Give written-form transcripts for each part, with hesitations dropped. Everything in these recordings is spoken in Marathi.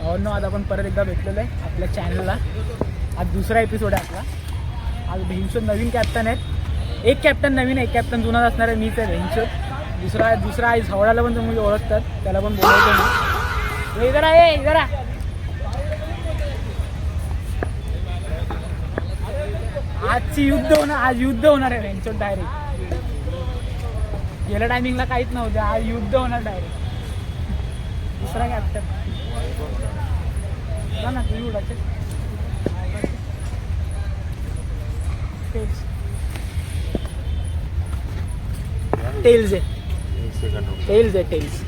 नो आज आपण परत एकदा भेटलेलो आहे आपल्या चॅनलला. आज दुसरा एपिसोड आहे आपला. आज भेंशोद नवीन कॅप्टन आहेत. एक कॅप्टन नवीन आहे, एक कॅप्टन जुनाच असणार आहे, मीच आहे भेंशोद. दुसरा आज हवडाला पण तुम्ही ओळखतात, त्याला पण बोलवतो मी. इधर आहे, इधर आ. आजची युद्ध होणार, आज युद्ध होणार आहे भेंशोद डायरेक्ट. गेल्या टायमिंगला काहीच नव्हतं, आज युद्ध होणार डायरेक्ट. दुसरा कॅप्टन ना तुम्ही उडाचे टेल्स आहे टेल्स.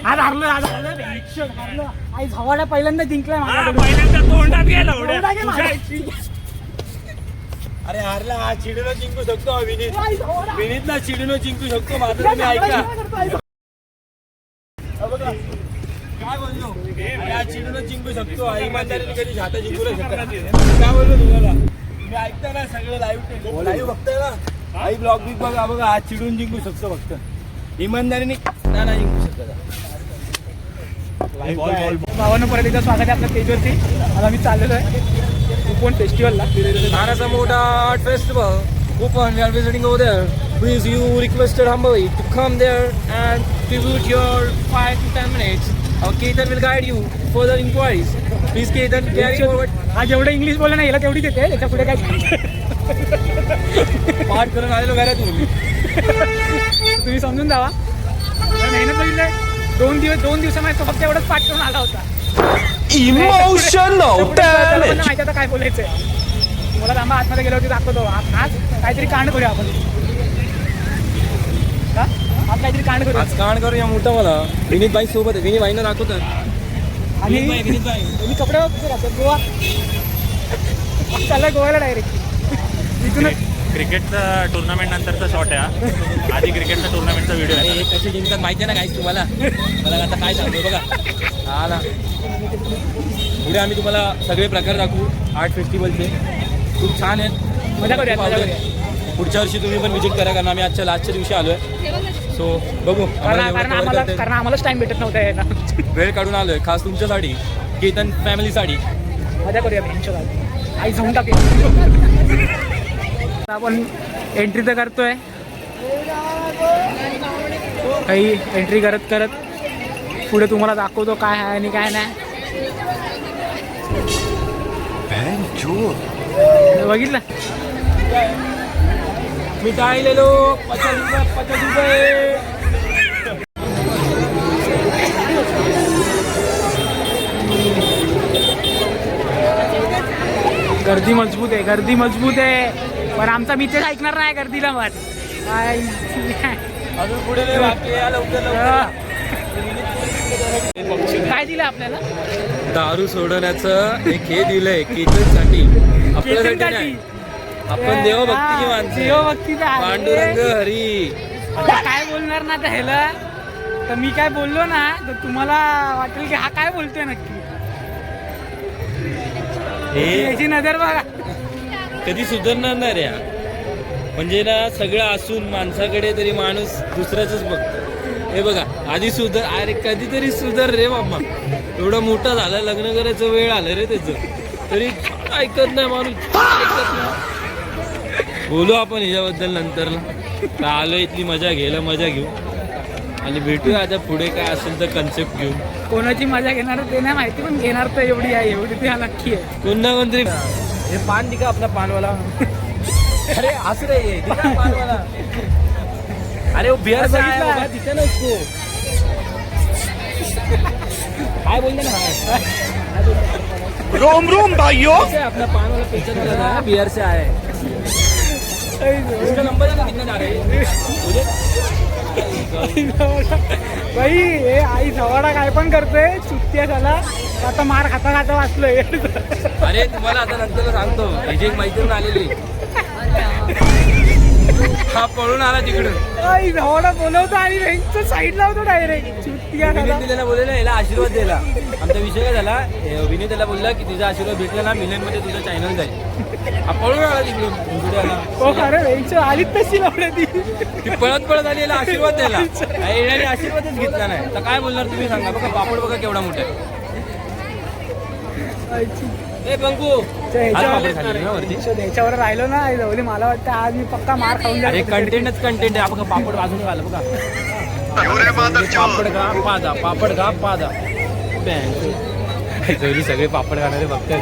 आज हारलो. आज हवाला पहिल्यांदा जिंकलाय अरे हारला हा चिडून जिंकू शकतो. विनीतला चिडून जिंकू शकतो. माझं तुम्ही ऐका काय बोललो. हा चिडून जिंकू शकतो. इमानदारीने कधी छाता जिंकू नाही शकत. काय बोललो तुम्हाला. मी ऐकता ना सगळं लाईव्ह बघताय ना. आई ब्लॉग बिग बघा बघा. हा चिडून जिंकू शकतो. फक्त इमानदारीने नाही जिंकू शकत. भावांना परत एकदा स्वागत आहे आपल्या स्टेजवरती. आज आम्ही चाललेलो आहे coupon फेस्टिवलला. Manasa Moda Art Festival. Coupon, we are visiting over there. Please, you requested humbly to come there and tribute your 5 to 10 minutes. Our Ketan will guide you further inquiries. Please, Ketan, carry forward. आज एवढं इंग्लिश बोललं नाही, याला तेवढीच येते. त्याच्या पुढे काय पाठ करून आलेलो घरात तुम्ही समजून जावा. मेहनत बघितलंय. दोन दिवसामध्ये तो फक्त एवढंच पाठ करून आला होता. इमोशनल माहिती आता काय बोलायचंय. मला थांबा आतमध्ये गेल्यावरती दाखवतो. आज काहीतरी कांड करूया आपण. आज काहीतरी कांड करूया. आज कांड करूया मोठं. मला विनीत भाई सोबत आहे. विनीत भाईनं दाखवतात. आणि विनीत भाई मी कपडे कुठे राहतो. गोवा चाललाय गोव्याला डायरेक्ट. इथूनच क्रिकेटचा टुर्नामेंट नंतरचा शॉट आहे. आधी क्रिकेटचा टुर्नामेंटचा व्हिडिओ आहे. हे कसे जिंकतात माहिती आहे ना काहीच तुम्हाला. मला आता काय सांगतो बघा. हा ना पुढे आम्ही तुम्हाला सगळे प्रकार दाखवू आर्ट फेस्टिवलचे. खूप छान आहेत. मजा करूया. पुढच्या वर्षी तुम्ही पण विजिट करा. कारण आम्ही आजच्या दिवशी आलो आहे. सो बघू. कारण आम्हालाच टाइम भेटत नव्हता यायला. वेळ काढून आलो आहे खास तुमच्यासाठी, केतन फॅमिलीसाठी. मजा करूया भेंशोद. आई जाऊन टाकूया. आपण एंट्री तर करतोय. काही एंट्री करत पुढे तुम्हाला दाखवतो काय आहे आणि काय नाही. बघितलं मिठाई ले लो 50 रुपये. गर्दी मजबूत आहे. पण आमचा मित्र ऐकणार नाही गर्दीला. मत अजून पुढे लवकर काय दिलं आपल्याला. दारू सोडण्याचं एक हे दिलंय केतनसाठी. आपल्यासाठी नाही. आपण देवभक्तीची माणसं. पांडुरंग हरी. आता काय बोलणार ना त्याला. तर मी काय बोललो ना तर तुम्हाला वाटेल की हा काय बोलतोय नक्की. याची नजर बघा. कधी सुधारणार नाही रे हा. म्हणजे ना सगळं असून माणसाकडे तरी माणूस दुसऱ्याच बघतो. हे बघा आधी सुधार, अरे कधीतरी सुधार रे बाबा. एवढा मोठा झाला, लग्न करायचं वेळ आलं रे त्याचं, तरी ऐकत नाही माणूस, ऐकत नाही. बोलू आपण ह्याच्याबद्दल नंतर ना. का आलो इथली मजा घ्यायला, मजा घेऊ आणि भेटूया आता पुढे काय असेल तर कन्सेप्ट घेऊन. कोणाची मजा घेणार ते नाही माहिती, पण घेणार तर एवढी आहे, एवढी ती नक्की आहे. कोण ना कोणतरी हे पान दिखा आपला पानवाला. अरे हस रे दिखा पानवाला. अरे वो बिहार से आया होगा, दिखा ना उसको. काय बोलते ना रोम रोम भाइयों. अपना पान वाला पेचन वाला ना, बिहार से आया है. उसका नंबर है कितना जा रहे बाई हे आई सवाडा काय पण करतोय, चुत्या झाला आता मार खाता खाता वाचलोय. अरे तुम्हाला आता नंतर सांगतो. हिची एक मैत्रीण आलेली, हा पळून आला तिकडून. आई सवाडा बोलवतो आणि रेंजचं साईड लावतो डायरेक्ट. चुत्या झाला. विनीत त्याला बोलले ना याला आशीर्वाद द्यायला. आमचा विषय काय झाला, विनीत त्याला बोलला की तुझा आशीर्वाद भेटला ना मिलियन मध्ये तुझं चॅनल जाईल. हा पळून आला तिकडून पुढे आला. हो खरं रेंज आलीच तशी लावल्या ती. ती पळत पळत आली याला आशीर्वाद द्यायला. येण्याने आशीर्वादच घेतला नाही तर काय बोलणार तुम्ही सांगा. बघा पापड बघा केवढा मोठा आहे. ए बंकू याच्यावर राहिलो ना जवळ, मला वाटतं आज मी पक्का मार खाऊन अरे जाईल. कंटेंटच कंटेंट आहे. बघा पापड वाजून आलं बघा. पापड का पादा, पापड का पादा. जवळी सगळे पापड खाणारे बघताय.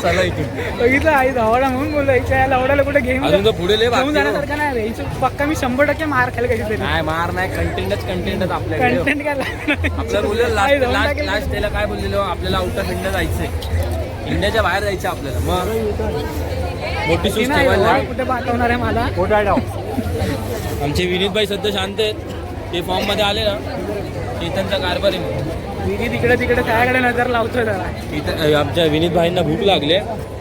चला इथून बघितलं आई धावडा म्हणून बोललो, याच्या लवडाला कुठे घेऊन अजून तर पुढे लय बाकी घेऊन आहे. जाण्यासारखं नाही रे. याची पक्का मी 100% मार खायला कधीतरी. नाही मार नाही, कंटेंटच कंटेंटच आपल्याकडे. कंटेंट काय आपल्याला बोललेलं लास्ट त्याला काय बोललेलो, आपल्याला आउट ऑफ इंडिया जायचंय, इंडियाच्या बाहेर जायचं आपल्याला. मग मोठी सूच ठेवायला कुठे पाठवणार आहे मला. आमचे विनीत भाई सध्या शांत आहेत. ते फॉर्म मध्ये आले ना, चेतनचा कारभार आहे. दिदी तिकडे तिकडे त्याकडे नजर लावतोय जरा. इथं आमच्या विनीत भाईंना भूक लागले.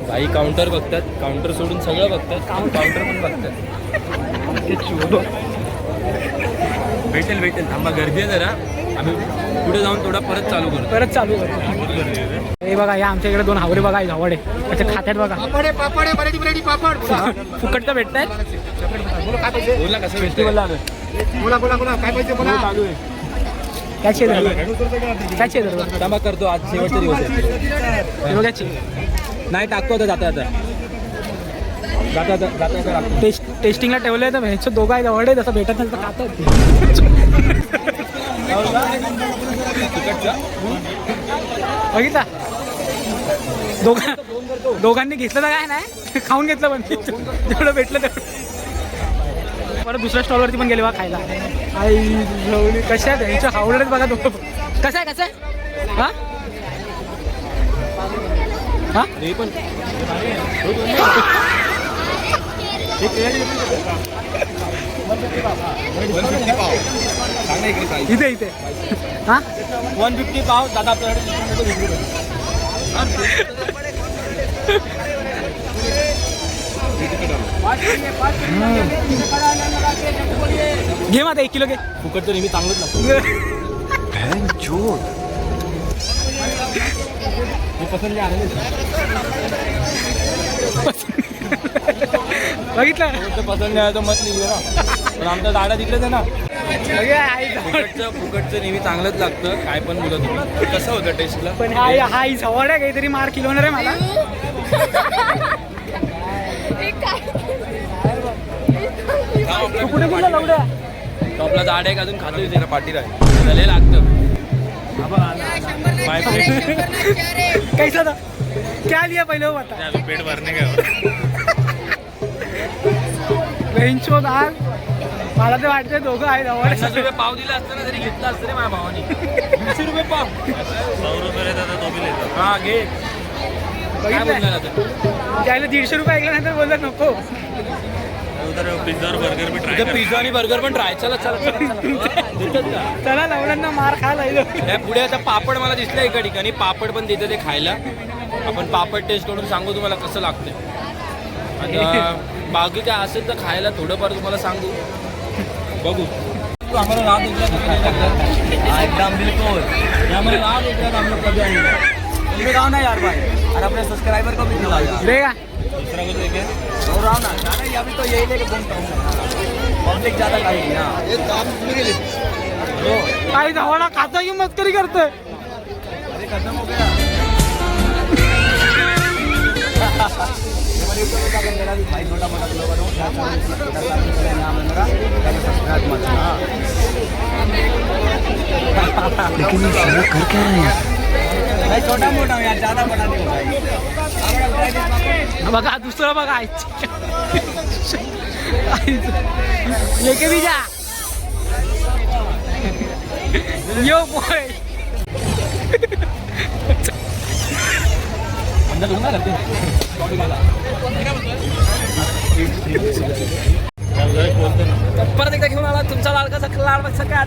भाई काउंटर बघतात, काउंटर सोडून सगळं बघतात, काउंटर पण बघतात. भेटेल भेटेल, थांबा गर्दी आहे जरा. आम्ही पुढे जाऊन थोडा परत चालू करू. परत चालू करतो. हे बघा या आमच्या इकडे 2 हावरे बघा, धावडे त्याच्या खात्यात बघा. फुकट तर भेटतायत. बोला कसं भेटते बोला. त्याची त्याची थांबा करतो, आज शेवटचा दिवस आहे. बघायची नाही टाकतो आता, जाता जाता जाता जाता टेस्टिंगला ठेवलंय तर ह्याचं दोघं आहे धावडे, तसं भेटत नाही तर खातात. बघितला दोघांनी घेतलं तर काय नाही, खाऊन घेतलं पण जेवढं भेटलं तेवढं. परत दुसऱ्या स्टॉलवरती पण गेले बा खायला. आई झवली कशा आहे त्यांच्या हावडच बघा. दोघं कसं आहे कसं आहे. हा हा हे पण इथे इथे हा 150 पाव दादा आपल्याकडे. घे मग 1 किलो घे. फुकट तर नेहमी चांगलंच लागतं. हे पसंत नाही आलं. बघितलं पसंत नाही आलं तर मत लिहिलं ना. पण आमचा दाडा तिकडेच आहे ना. फुकटचं नेहमी चांगलंच लागतं. काय पण बोलत तुम्ही. कसं होतं टेस्टला. पण हा सवड आहे, काहीतरी मार किलोणार आहे मला. तू कुठे गेला लवड्या. तो आपला दाड आहे अजून खातोय त्याला पाठी राहील झाले लागतं. कैसा था क्या लिया पहिले हो बता. पेट भरणे काय बेंचो दाल मला तर वाटतंय दोघं आहे. 50 रुपये पाव दिला असतं ना तरी घेतला असतं रे माझ्या भावानी. 200 रुपये पाव. 100 रुपये देतात तो बी देतात. हा घे. काय बोलणार आता. त्याला 150 रुपये ऐकल्यानंतर बोलत नको. उधर पिझ्झा और बर्गर भी ट्राय इथं पिझ्झा आणि बर्गर पण ट्राय. चला चला चला देतात का. चला लवड्यांना मार खायला या पुढे आता पापड मला दिसलं एका ठिकाणी. पापड पण देते ते खायला. आपण पापड टेस्ट करून सांगू तुम्हाला कसं लागतंय. आता बाकी काय असेल तर खायला थोडंफार तुम्हाला सांगू. बघू. आम्हाला रात उठला एकदम बिलकुल. आम्हाला रात उठला आम्हाला कधी ना यार भाई, और अपने सब्सक्राइबर को भी खिलाओ यार। देगा दूसरा कुछ देखे और आओ ना जाना ही, अभी तो यही लेके घूमता हूँ, पब्लिक ज्यादा खाएगी ना। काही धावाला खाता की मस्करी करतोय. अरे खत्म हो गया। मेरा भी भाई छोटा मोटा ब्लॉगर हूँ, नाम है मेरा, सब्सक्राइब मत करना। लेकिन ये साला कर क्या रहा है यार? मैं छोटा मोटा हूँ यार, ज्यादा बड़ा नहीं हूँ भाई। बघा दुसरं बघा लेके भी जा यो बॉय. अंदर लूंगा करते परत एकदा घेऊन आला तुमचा लाडका लाड सगळ्या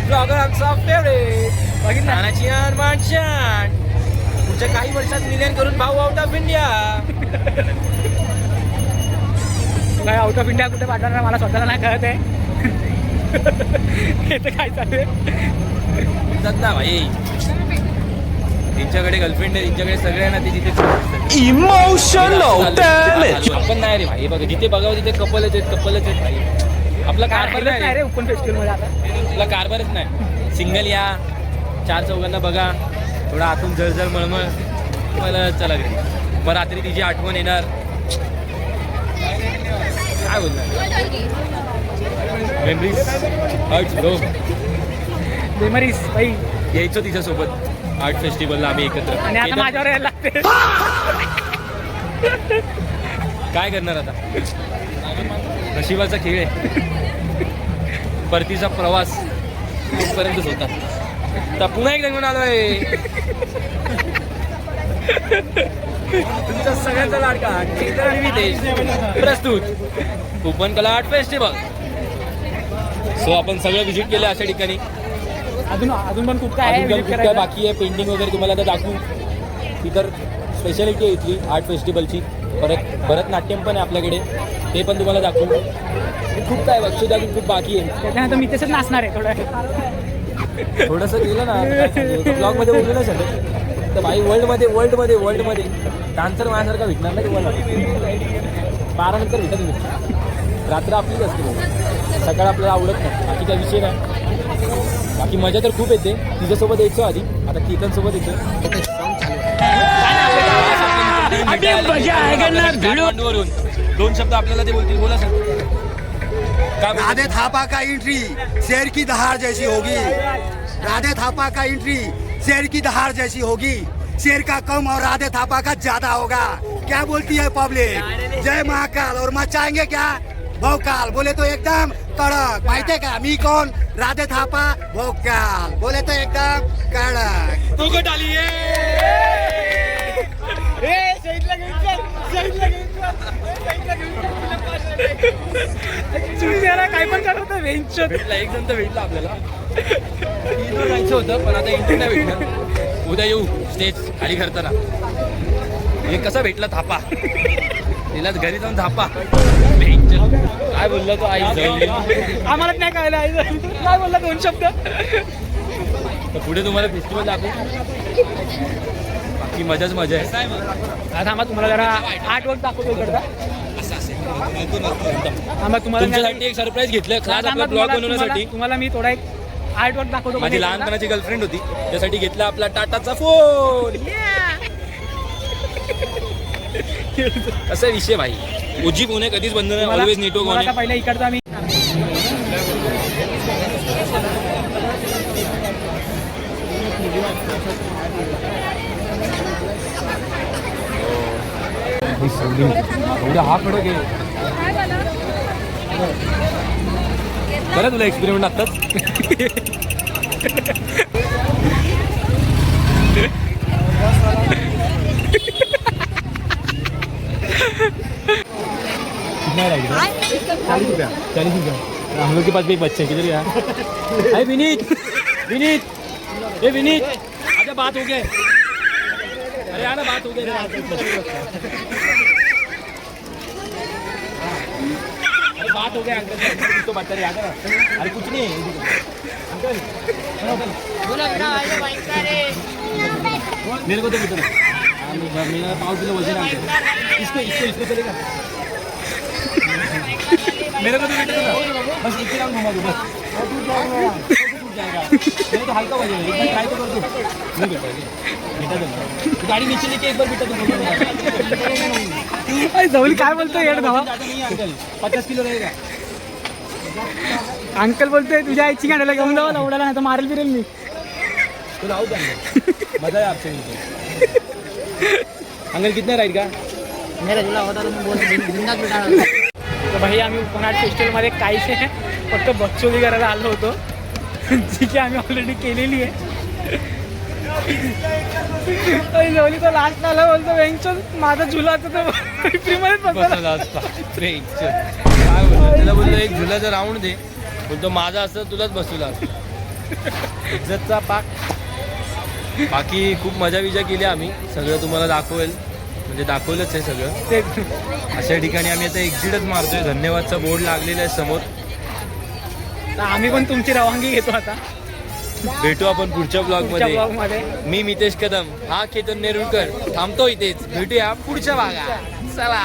ब्लॉगर आमचा फेवरेट बघितली माणसां पुढच्या काही वर्षात मिलियन करून भाऊ आउट ऑफ इंडिया. काय आउट ऑफ इंडिया कुठे पाठवणार मला स्वतःला नाही कळत आहे. हे तर काय चालू आहे. ना भाई त्यांच्याकडे गर्लफ्रेंड आहे, त्यांच्याकडे सगळे आहे ना, ते तिथे Emotional damage. आपण नाही रे भाई, बघा जिथे बघावं तिथे कपलच आहेत भाई. आपला कारभार नाही नाही रे ओपन फेस्टिवल मध्ये आता. आपला कारभारच नाही. सिंगल या 4 चौघांना बघा, थोडा आतून जळजळ मळमळ, मला चला घरी. मग रात्री तिची आठवण येणार, काय बोलणार. मेमरीज ब्रो, मेमरीज भाई. यायचो तिच्यासोबत आर्ट फेस्टिवलला आम्ही एकत्र. आणि आता माझ्यावर यायला लागते. काय करणार आता, नशिबाचा खेळ आहे. परतीचा प्रवास इथपर्यंतच होता. तर पुन्हा एकदा घेऊन आलोय तुमचा सगळ्यांचा लाडका केतन विदेश प्रस्तुत कोकण कला आर्ट फेस्टिवल. सो आपण सगळं व्हिजिट केलं अशा ठिकाणी. अजून पण खूप काय अजून खूप काय बाकी आहे, पेंटिंग वगैरे तुम्हाला आता दाखवू. ती तर स्पेशालिटी आहे इथली आर्ट फेस्टिवलची. परत भरतनाट्यम पण आहे आपल्याकडे, ते पण तुम्हाला दाखवू. खूप काय बक्षीस अजून खूप बाकी आहे. त्याच्यानंतर मी तसंच नाचणार आहे थोडंसं केलं ना ब्लॉगमध्ये बोलू नाही शकत. तर भाई वर्ल्डमध्ये डान्सर माझ्यासारखा भेटणार नाही तुम्हाला. 12 नंतर भेटत नाही, रात्र आपलीच असते. सकाळ आपल्याला आवडत नाही, बाकी काही विषय नाही. बाकी मजा तर खूप येते. तिच्यासोबत यायचो आधी, आता कीर्तनसोबत येतो. काठमांडूवरून 2 शब्द आपल्याला ते बोलतील, बोला सर. राधे थापा का एंट्री शेर की दहाड़ जैसी होगी. राधे थापा का एंट्री शेर की दहाड़ जैसी होगी. शेर का कम और राधे थापा का ज्यादा होगा. क्या बोलती है पब्लिक? जय महाकाल. और मचाएंगे क्या भोकाल. बोले तो एकदम कड़क. माहिती आहे का मी कोण? राधे थापा भोकाल. बोले तो एकदम कडक. तू कुठं आली काय पण करत भेटला एक जण तर भेटला आपल्याला. इथं जायचं होतं पण आता इंटरव्ह्यू नाही भेटणार. उद्या येऊ स्टेज खाली करताना. हे कसा भेटला थापा, तिला घरी जाऊन थापा. काय बोलला तो आई आम्हाला नाही कळलं. काय बोलला 2 शब्द. तर पुढे तुम्हाला फेस्टिवल दाखवू. बाकी मजाच मजा आहे. आता आम्हाला तुम्हाला जरा आर्ट वर्क दाखवतो इकडचा. तुमच्यासाठी एक सरप्राईज घेतलं खास आपला ब्लॉग बनवण्यासाठी. तुम्हाला मी थोडा एक आर्ट वर्क दाखवतो. माझी लहानपणाची गर्लफ्रेंड होती, त्यासाठी घेतला आपला टाटाचा फोन. कसा विषय भाई, ओजी फोन आहे, कधीच बंद नाही. ऑलवेज नेटवर्क ऑन आहे. पहिला इकडचा आम्ही एवढा हा कडक आहे. बरं तुला एक्सपेरिमेंट आत्ताच. ₹40. 40 रुपया. हम लोग के पास भी एक बच्चे किधर यार. अरे विनीत ये विनीत अच्छा बात हो गए. अरे आना बात हो गई. अरे बात हो गया अंकल तो बता रहे आकर. अरे कुछ नहीं अंकल. मेरे को तो बेटा मेरा 5 किलो वजन है इसको चलेगा मेरे को तो बेटा ना बस एक राउंड घुमा दो बस टूट जाएगा मेरे तो हल्का वजन है एक बार ट्राई तो कर दो नहीं बेटा बेटा गाड़ी नीचे लेके एक बार बेटा तो जवली काय बोलतोय येड धावा नहीं अंकल 50 किलो रहेगा अंकल बोलतोय तुझ्या आईची गाड्याला घेऊन जावा उडाला नाही तर मारेल बिरेल मी तो लाओ मजा है आपसे अंकल कितना राइड का मेरा जुला होता तो बोल बिंदास बिठा तो भाई आम्ही कोणाट फेस्टिवलमध्ये काहीच नाही फक्त बच्चोली करायला आलो होतो जी की आम्ही ऑलरेडी केलेली आहे जवली तो लास्ट आला बोलतो वेंचर माझा झुला तर फ्रीमध्येच बसला काय बोलतो त्याला बोललो एक झुलाचा राऊंड दे बोलतो माझा असं तुलाच बसवला इज्जतचा पाक बाकी खूप मजा विजा केली आम्ही सगळं तुम्हाला दाखवेल म्हणजे दाखवलंच आहे सगळं ते अशा ठिकाणी आम्ही आता एक्झिटच मारतोय धन्यवादचा बोर्ड लागलेला आहे समोर तर आम्ही पण तुमची रवानगी घेतो आता भेटू आपण पुढच्या ब्लॉग मध्ये मध्ये मी मितेश कदम हा केतन नेरुळकर थांबतो इथेच भेटूया पुढच्या भागात चला